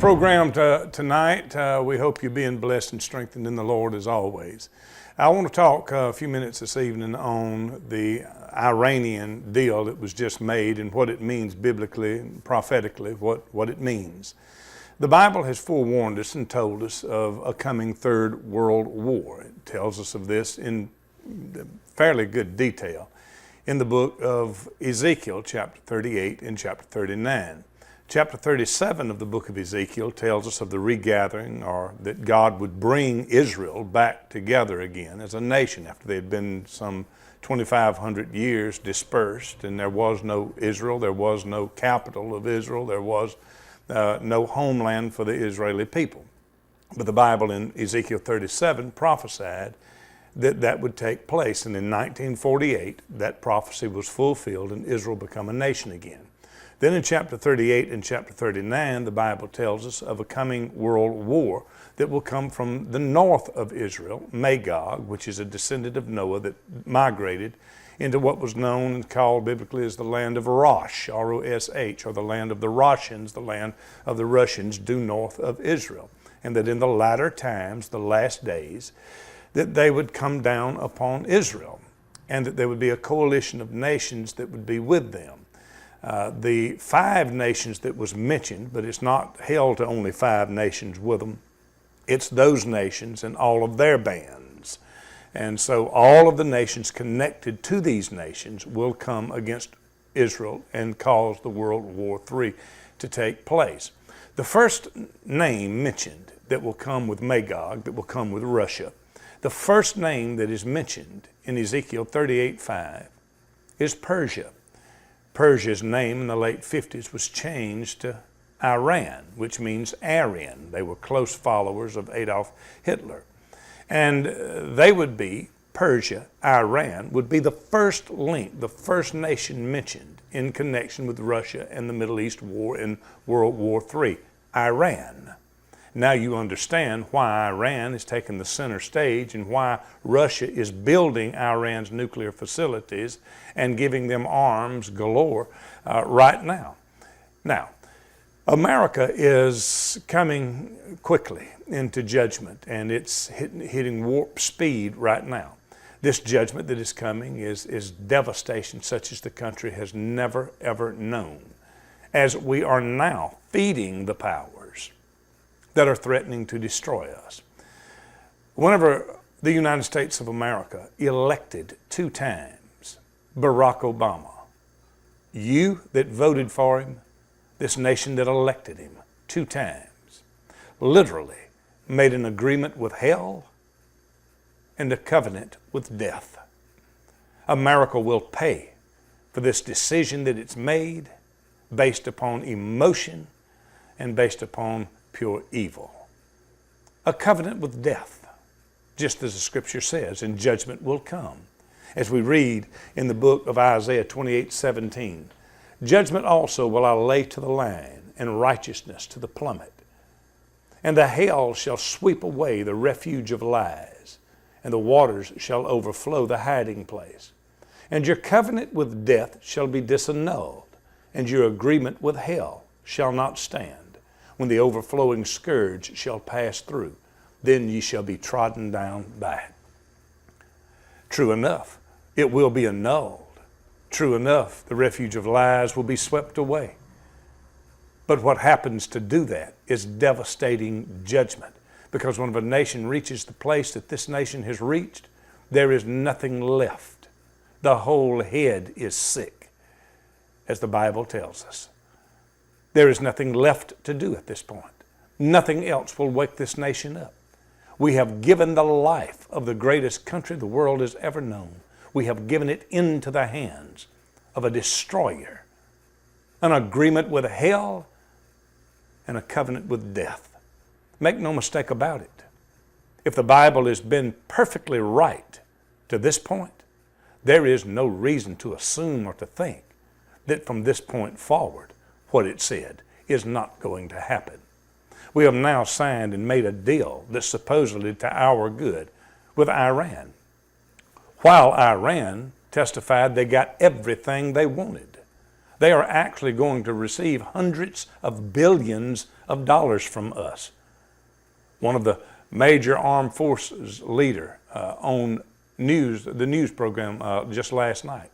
program tonight. We hope you're being blessed and strengthened in the Lord as always. I want to talk a few minutes this evening on the Iranian deal that was just made and what it means biblically and prophetically, what it means. The Bible has forewarned us and told us of a coming third world war. It tells us of this in fairly good detail in the book of Ezekiel, chapter 38 and chapter 39. Chapter 37 of the book of Ezekiel tells us of the regathering, or that God would bring Israel back together again as a nation after they had been some 2,500 years dispersed, and there was no Israel, there was no capital of Israel, there was no homeland for the Israeli people. But the Bible in Ezekiel 37 prophesied that that would take place, and in 1948 that prophecy was fulfilled and Israel become a nation again. Then in chapter 38 and chapter 39, the Bible tells us of a coming world war that will come from the north of Israel, Magog, which is a descendant of Noah that migrated into what was known and called biblically as the land of Rosh, R-O-S-H, or the land of the Russians, the land of the Russians due north of Israel. And that in the latter times, the last days, that they would come down upon Israel, and that there would be a coalition of nations that would be with them. The 5 nations that was mentioned, but it's not held to only 5 nations with them. It's those nations and all of their bands. And so all of the nations connected to these nations will come against Israel and cause the World War III to take place. The first name mentioned that will come with Magog, that will come with Russia, the first name that is mentioned in Ezekiel 38:5 is Persia. Persia's name in the late 50s was changed to Iran, which means Aryan. They were close followers of Adolf Hitler. And they would be, Persia, Iran, would be the first link, the first nation mentioned in connection with Russia and the Middle East war in World War III, Iran. Now you understand why Iran is taking the center stage and why Russia is building Iran's nuclear facilities and giving them arms galore right now. Now, America is coming quickly into judgment, and it's hitting warp speed right now. This judgment that is coming is devastation such as the country has never, ever known, as we are now feeding the powers that are threatening to destroy us. Whenever the United States of America elected 2 times Barack Obama, you that voted for him, this nation that elected him 2 times, literally made an agreement with hell and a covenant with death. America will pay for this decision that it's made based upon emotion and based upon pure evil. A covenant with death, just as the scripture says, and judgment will come. As we read in the book of Isaiah 28:17, judgment also will I lay to the line, and righteousness to the plummet. And the hail shall sweep away the refuge of lies, and the waters shall overflow the hiding place. And your covenant with death shall be disannulled, and your agreement with hell shall not stand. When the overflowing scourge shall pass through, then ye shall be trodden down back. True enough, it will be annulled. True enough, the refuge of lies will be swept away. But what happens to do that is devastating judgment, because when a nation reaches the place that this nation has reached, there is nothing left. The whole head is sick, as the Bible tells us. There is nothing left to do at this point. Nothing else will wake this nation up. We have given the life of the greatest country the world has ever known. We have given it into the hands of a destroyer, an agreement with hell and a covenant with death. Make no mistake about it. If the Bible has been perfectly right to this point, there is no reason to assume or to think that from this point forward, what it said is not going to happen. We have now signed and made a deal that's supposedly to our good with Iran, while Iran testified they got everything they wanted. They are actually going to receive hundreds of billions of dollars from us. One of the major armed forces leader on the news program just last night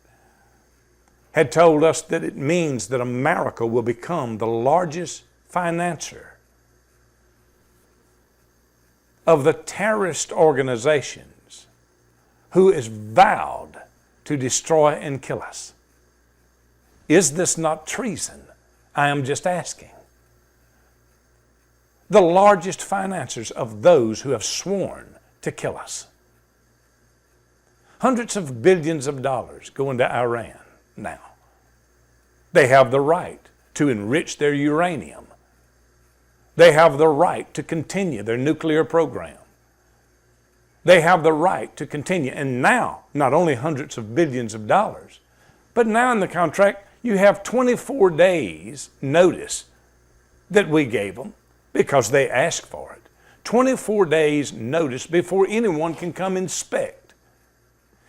had told us that it means that America will become the largest financier of the terrorist organizations who is vowed to destroy and kill us. Is this not treason? I am just asking. The largest financiers of those who have sworn to kill us. Hundreds of billions of dollars go into Iran now. They have the right to enrich their uranium. They have the right to continue their nuclear program. They have the right to continue. And now, not only hundreds of billions of dollars, but now in the contract, you have 24 days notice that we gave them because they asked for it. 24 days notice before anyone can come inspect.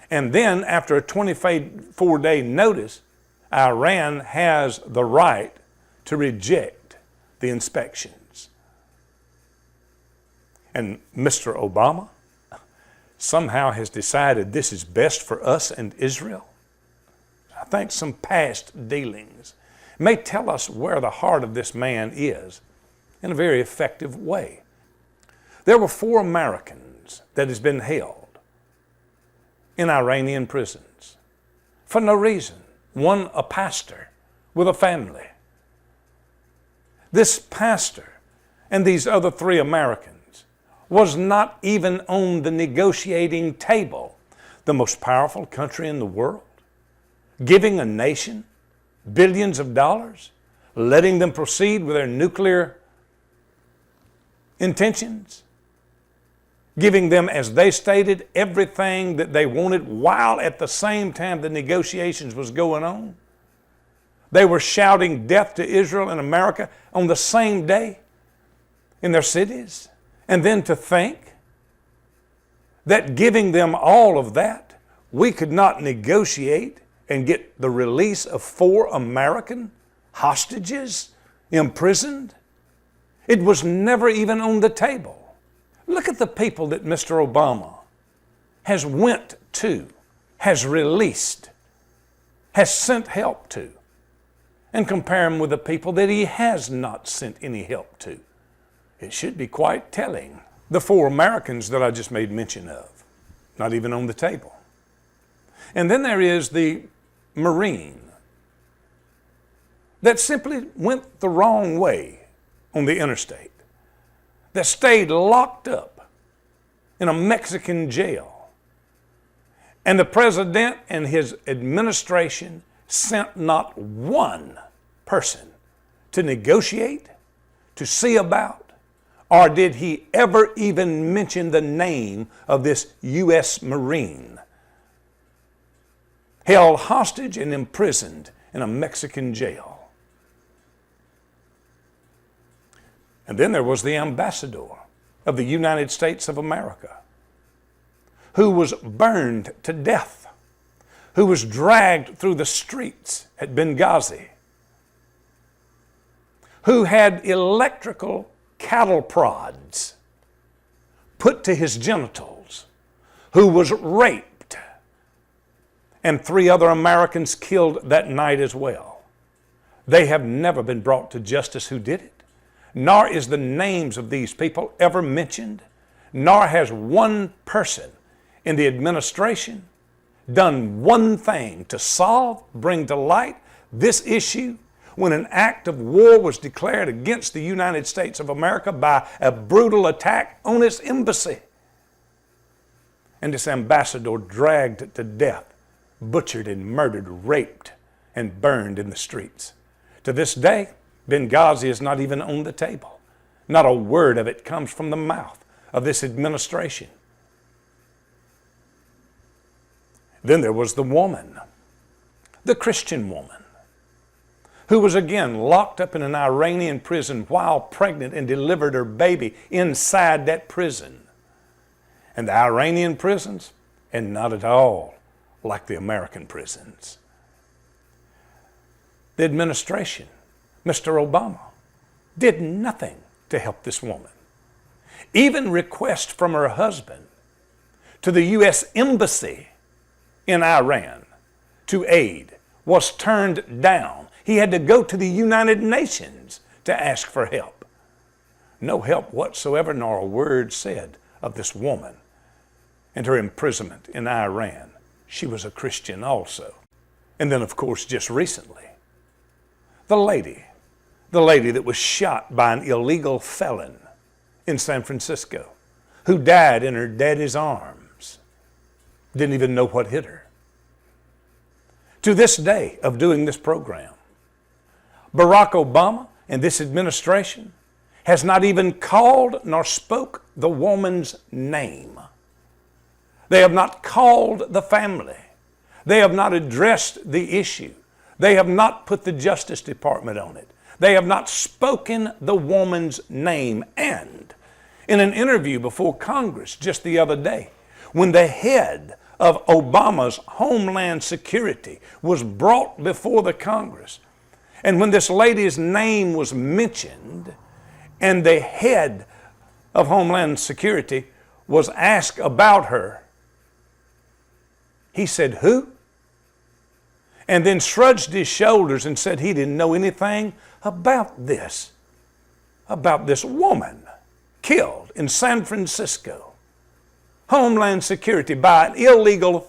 And then after a 24-day notice, Iran has the right to reject the inspections. And Mr. Obama somehow has decided this is best for us and Israel. I think some past dealings may tell us where the heart of this man is in a very effective way. There were 4 Americans that has been held in Iranian prisons for no reason. One, a pastor with a family. This pastor and these other 3 Americans was not even on the negotiating table. The most powerful country in the world, giving a nation billions of dollars, letting them proceed with their nuclear intentions, giving them, as they stated, everything that they wanted, while at the same time the negotiations was going on. They were shouting death to Israel and America on the same day in their cities. And then to think that giving them all of that, we could not negotiate and get the release of 4 American hostages imprisoned. It was never even on the table. Look at the people that Mr. Obama has went to, has released, has sent help to, and compare them with the people that he has not sent any help to. It should be quite telling. The 4 Americans that I just made mention of, not even on the table. And then there is the Marine that simply went the wrong way on the interstate, that stayed locked up in a Mexican jail. And the president and his administration sent not one person to negotiate, to see about, or did he ever even mention the name of this U.S. Marine held hostage and imprisoned in a Mexican jail? And then there was the ambassador of the United States of America, who was burned to death, who was dragged through the streets at Benghazi, who had electrical cattle prods put to his genitals, who was raped, and 3 other Americans killed that night as well. They have never been brought to justice who did it, nor is the names of these people ever mentioned, nor has one person in the administration done one thing to solve, bring to light this issue when an act of war was declared against the United States of America by a brutal attack on its embassy. And this ambassador dragged to death, butchered and murdered, raped and burned in the streets. To this day, Benghazi is not even on the table. Not a word of it comes from the mouth of this administration. Then there was the woman, the Christian woman, who was again locked up in an Iranian prison while pregnant and delivered her baby inside that prison. And the Iranian prisons, and not at all like the American prisons. the administration, Mr. Obama, did nothing to help this woman. Even request from her husband to the U.S. Embassy in Iran to aid was turned down. He had to go to the United Nations to ask for help. No help whatsoever, nor a word said of this woman and her imprisonment in Iran. She was a Christian also. And then, of course, just recently, the lady that was shot by an illegal felon in San Francisco, who died in her daddy's arms, didn't even know what hit her. To this day of doing this program, Barack Obama and this administration has not even called nor spoke the woman's name. They have not called the family. They have not addressed the issue. They have not put the Justice Department on it. They have not spoken the woman's name. And in an interview before Congress just the other day, when the head of Obama's Homeland Security was brought before the Congress, and when this lady's name was mentioned, and the head of Homeland Security was asked about her, he said, "Who?" And then shrugged his shoulders and said he didn't know anything about this woman killed in San Francisco. Homeland Security by an illegal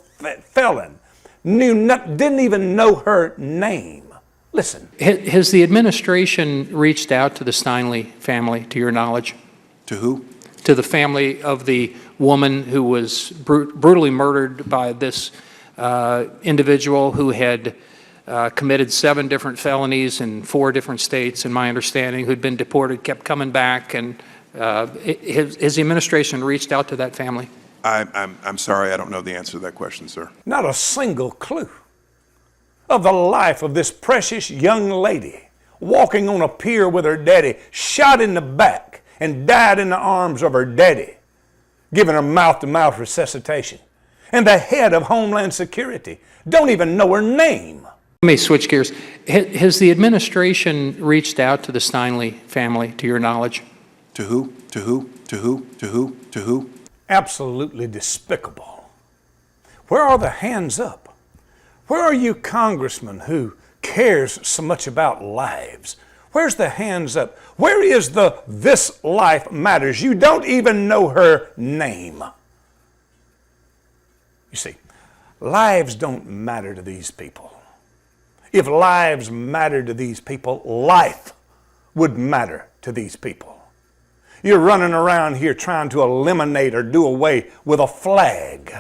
felon, didn't even know her name. Listen. Has the administration reached out to the Steinle family, to your knowledge? To who? To the family of the woman who was brutally murdered by this individual who had committed 7 different felonies in 4 different states, in my understanding, who'd been deported, kept coming back. And has the administration reached out to that family? I'm sorry, I don't know the answer to that question, sir. Not a single clue of the life of this precious young lady walking on a pier with her daddy, shot in the back and died in the arms of her daddy, giving her mouth-to-mouth resuscitation. And the head of Homeland Security don't even know her name. Let me switch gears. Has the administration reached out to the Steinle family, to your knowledge? To who? To who? To who? To who? To who? Absolutely despicable. Where are the hands up? Where are you congressmen who cares so much about lives? Where's the hands up? Where is the "this life matters"? You don't even know her name. You see, lives don't matter to these people. If lives mattered to these people, life would matter to these people. You're running around here trying to eliminate or do away with a flag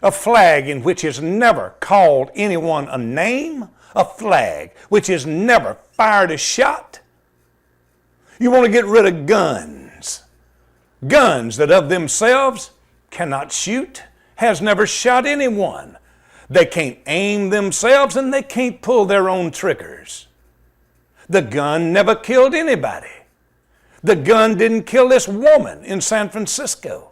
in which has never called anyone a name, a flag which has never fired a shot. You want to get rid of guns that of themselves cannot shoot, has never shot anyone. They can't aim themselves and they can't pull their own triggers. The gun never killed anybody. The gun didn't kill this woman in San Francisco.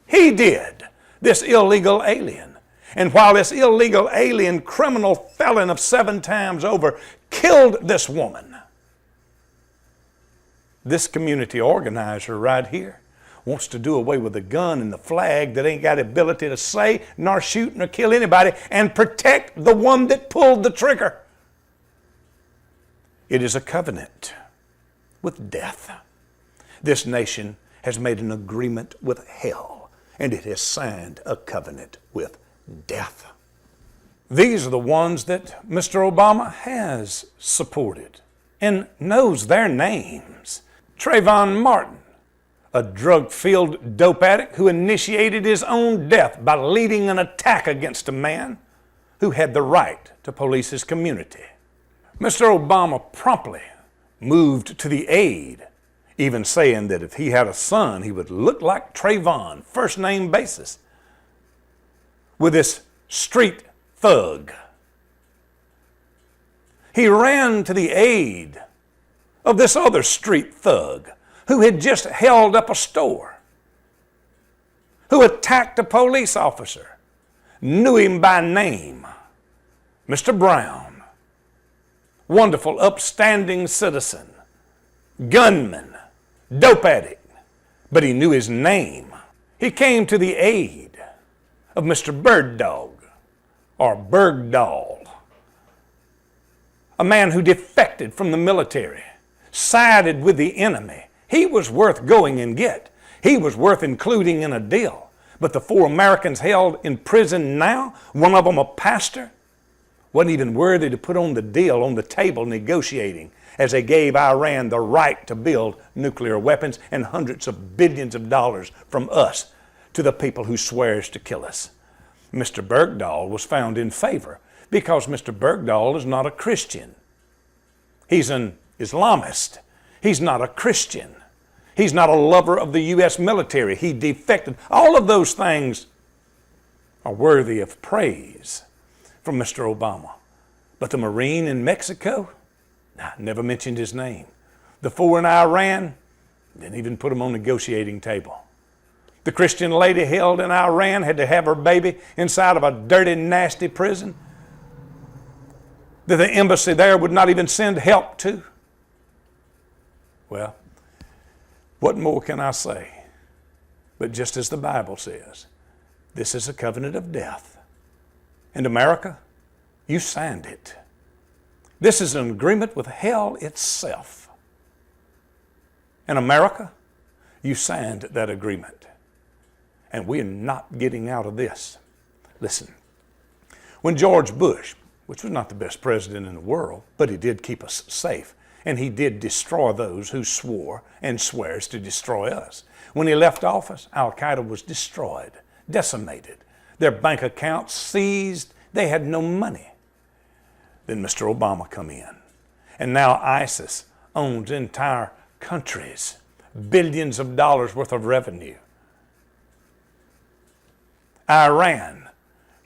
He did, this illegal alien. And while this illegal alien criminal felon of 7 times over killed this woman, this community organizer right here wants to do away with the gun and the flag that ain't got ability to say, nor shoot, nor kill anybody, and protect the one that pulled the trigger. It is a covenant with death. This nation has made an agreement with hell, and it has signed a covenant with death. These are the ones that Mr. Obama has supported and knows their names. Trayvon Martin, a drug-filled dope addict who initiated his own death by leading an attack against a man who had the right to police his community. Mr. Obama promptly moved to the aid, even saying that if he had a son, he would look like Trayvon, first name basis, with this street thug. He ran to the aid of this other street thug who had just held up a store, who attacked a police officer, knew him by name, Mr. Brown. wonderful, upstanding citizen, gunman, dope addict, but he knew his name. He came to the aid of Mr. Bird Dog or Bergdahl, a man who defected from the military, sided with the enemy. He was worth going and get. He was worth including in a deal. But the 4 Americans held in prison now, one of them a pastor, wasn't even worthy to put on the deal on the table negotiating as they gave Iran the right to build nuclear weapons and hundreds of billions of dollars from us to the people who swears to kill us. Mr. Bergdahl was found in favor because Mr. Bergdahl is not a Christian. He's an Islamist. He's not a Christian. He's not a lover of the U.S. military. He defected. All of those things are worthy of praise from Mr. Obama. But the Marine in Mexico, never mentioned his name. The 4 in Iran, didn't even put him on the negotiating table. The Christian lady held in Iran had to have her baby inside of a dirty, nasty prison that the embassy there would not even send help to. Well, what more can I say? But just as the Bible says, this is a covenant of death. And America, you signed it. This is an agreement with hell itself. And America, you signed that agreement. And we are not getting out of this. Listen, when George Bush, which was not the best president in the world, but he did keep us safe, and he did destroy those who swore and swears to destroy us. When he left office, Al-Qaeda was destroyed, decimated, their bank accounts seized, they had no money. Then Mr. Obama come in, and now ISIS owns entire countries, billions of dollars worth of revenue. Iran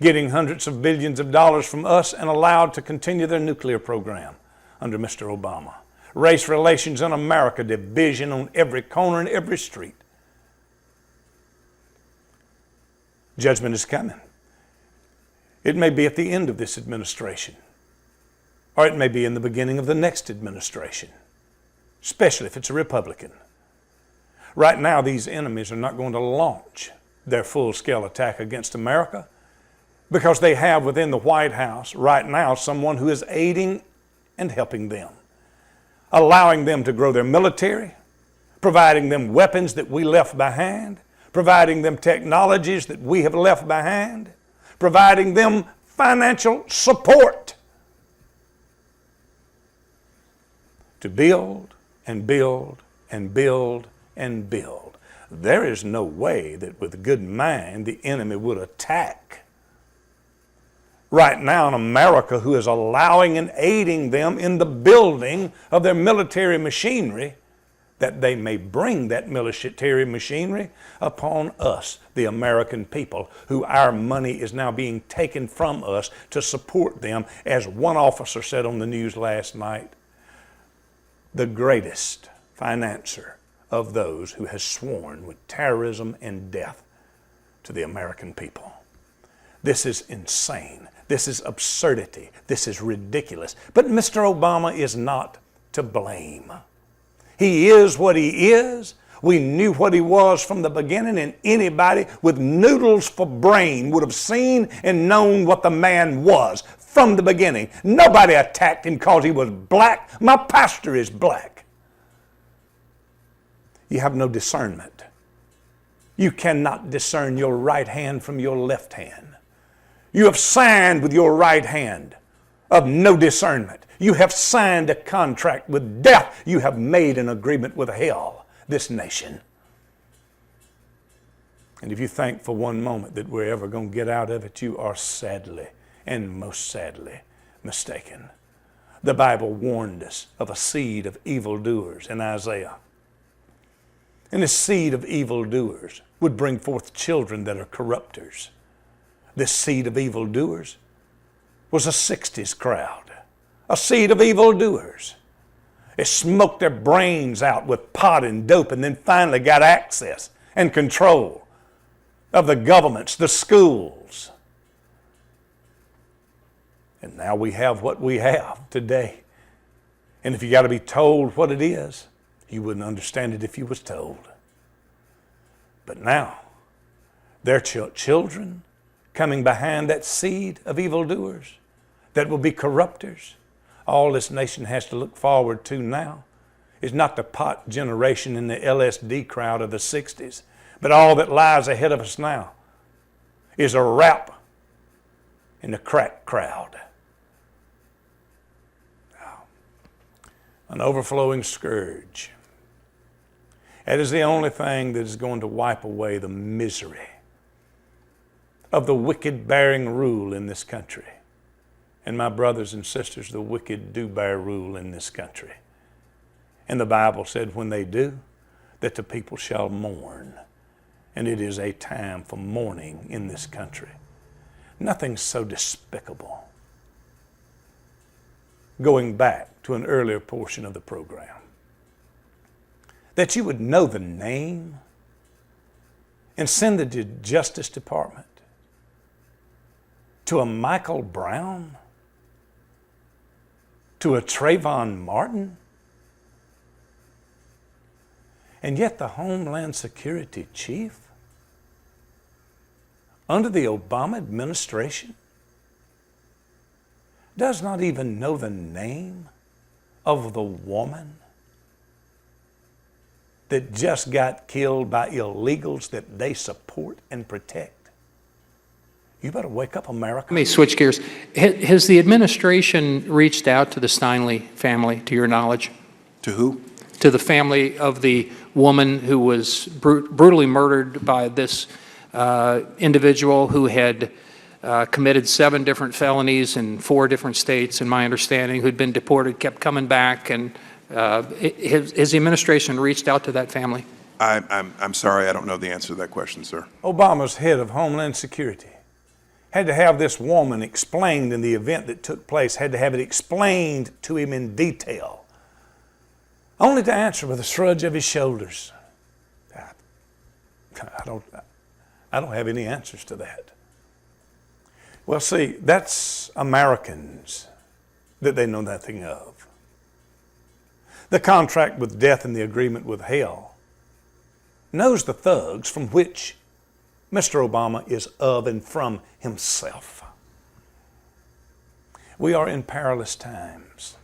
getting hundreds of billions of dollars from us and allowed to continue their nuclear program under Mr. Obama. Race relations in America, division on every corner and every street. Judgment is coming. It may be at the end of this administration, or it may be in the beginning of the next administration, especially if it's a Republican. Right now, these enemies are not going to launch their full-scale attack against America because they have within the White House right now someone who is aiding and helping them, allowing them to grow their military, providing them weapons that we left behind, providing them technologies that we have left behind, providing them financial support to build and build and build and build. There is no way that with a good mind the enemy would attack right now in America, who is allowing and aiding them in the building of their military machinery, that they may bring that military machinery upon us, the American people, who our money is now being taken from us to support them. As one officer said on the news last night, the greatest financier of those who has sworn with terrorism and death to the American people. This is insane. This is absurdity. This is ridiculous. But Mr. Obama is not to blame. He is what he is. We knew what he was from the beginning, and anybody with noodles for brain would have seen and known what the man was from the beginning. Nobody attacked him because he was black. My pastor is black. You have no discernment. You cannot discern your right hand from your left hand. You have signed with your right hand of no discernment. You have signed a contract with death. You have made an agreement with hell, this nation. And if you think for one moment that we're ever going to get out of it, you are sadly and most sadly mistaken. The Bible warned us of a seed of evildoers in Isaiah. And this seed of evildoers would bring forth children that are corrupters. This seed of evildoers was a 60s crowd, a seed of evildoers. They smoked their brains out with pot and dope and then finally got access and control of the governments, the schools. And now we have what we have today. And if you got to be told what it is, you wouldn't understand it if you was told. But now, their children coming behind that seed of evildoers that will be corrupters. All this nation has to look forward to now is not the pot generation and the LSD crowd of the 60s, but all that lies ahead of us now is a rap in the crack crowd. An overflowing scourge. That is the only thing that is going to wipe away the misery of the wicked bearing rule in this country. And my brothers and sisters, the wicked do bear rule in this country. And the Bible said when they do, that the people shall mourn. And it is a time for mourning in this country. Nothing so despicable. Going back to an earlier portion of the program, that you would know the name and send it to the Justice Department, to a Michael Brown, to a Trayvon Martin, and yet the Homeland Security Chief under the Obama administration does not even know the name of the woman that just got killed by illegals that they support and protect. You better wake up, America. Let me switch gears. Has the administration reached out to the Steinle family, to your knowledge? To who? To the family of the woman who was brutally murdered by this individual who had committed 7 different felonies in 4 different states, in my understanding, who'd been deported, kept coming back, and has the administration reached out to that family? I'm sorry, I don't know the answer to that question, sir. Obama's head of Homeland Security had to have this woman explained in the event that took place, had to have it explained to him in detail, only to answer with a shrug of his shoulders. I don't have any answers to that. Well, see, that's Americans that they know nothing of. The contract with death and the agreement with hell knows the thugs from which Mr. Obama is of and from himself. We are in perilous times.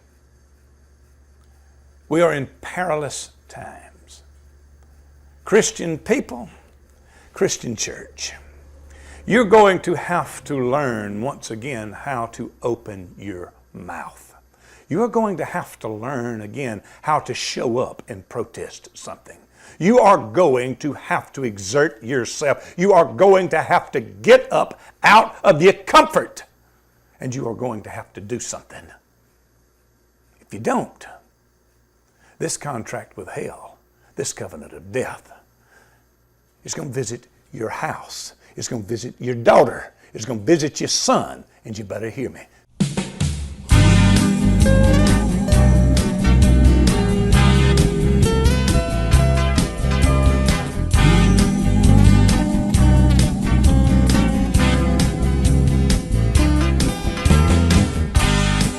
We are in perilous times. Christian people, Christian church, you're going to have to learn once again how to open your mouth. You are going to have to learn again how to show up and protest something. You are going to have to exert yourself. You are going to have to get up out of your comfort, and you are going to have to do something. If you don't, this contract with hell, this covenant of death, is going to visit your house. It's going to visit your daughter. It's going to visit your son, and you better hear me.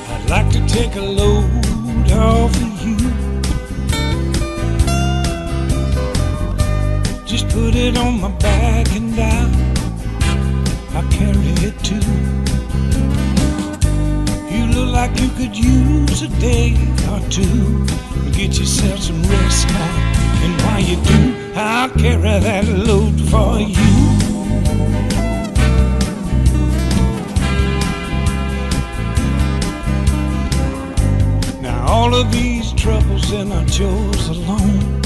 I'd like to take a load off of you. Just put it on my back and I'll carry it too. You look like you could use a day or two. Get yourself some rest now, and while you do, I'll carry that load for you. Now all of these troubles are not yours alone,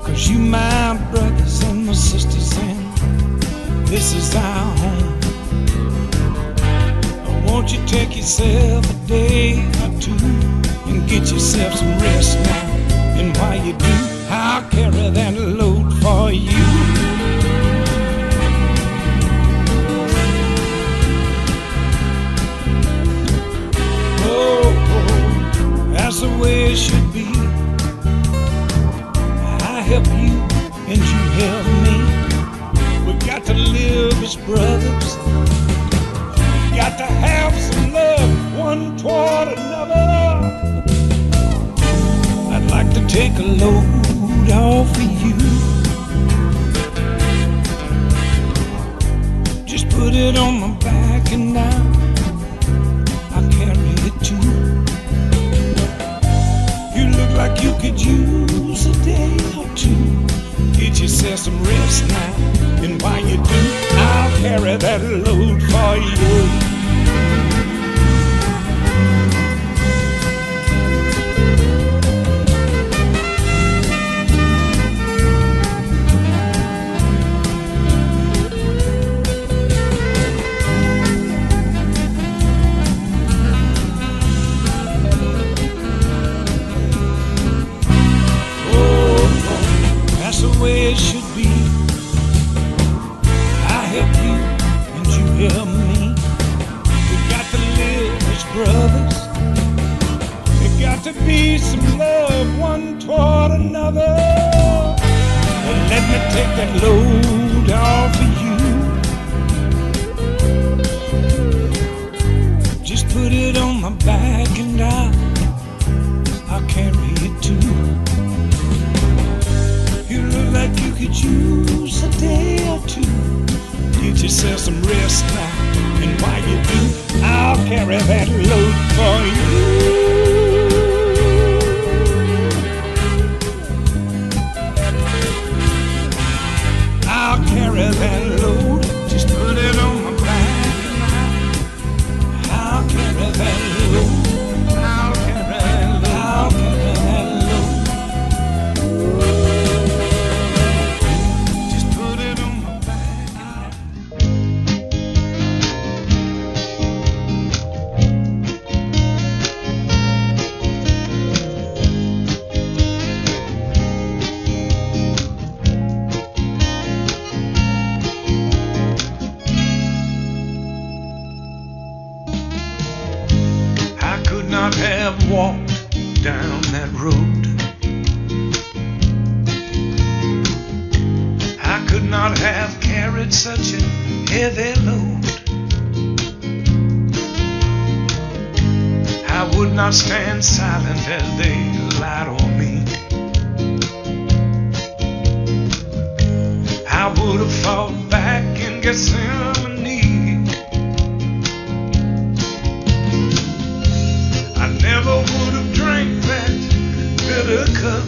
'cause you my brothers and my sisters, and this is our home. Won't you take yourself a day or two and get yourself some rest now, and while you do, I'll carry that load for you. Oh, that's the way it should be. I help you and you help me. We got to live as brothers. Got to have some love. take a load off of you. Just put it on my back and I'll carry it too. You look like you could use a day or two. Get yourself some rest now, and while you do, I'll carry that load for you. It should be. I help you and you help me. We got to live as brothers. There got to be some love one toward another. And let me take that load off of you. Just put it on my back and I'll carry it too. You look like you could use a day or two. Get yourself some rest now, and while you do, I'll carry that load for you. I'll carry that load. Just put it on my back and I'll carry that load. I'll carry that load. I'll carry that load. Not have walked down that road. I could not have carried such a heavy load. I would not stand silent as they lied on me. I would have fought back in Gethsemane. Never would have drank that bitter cup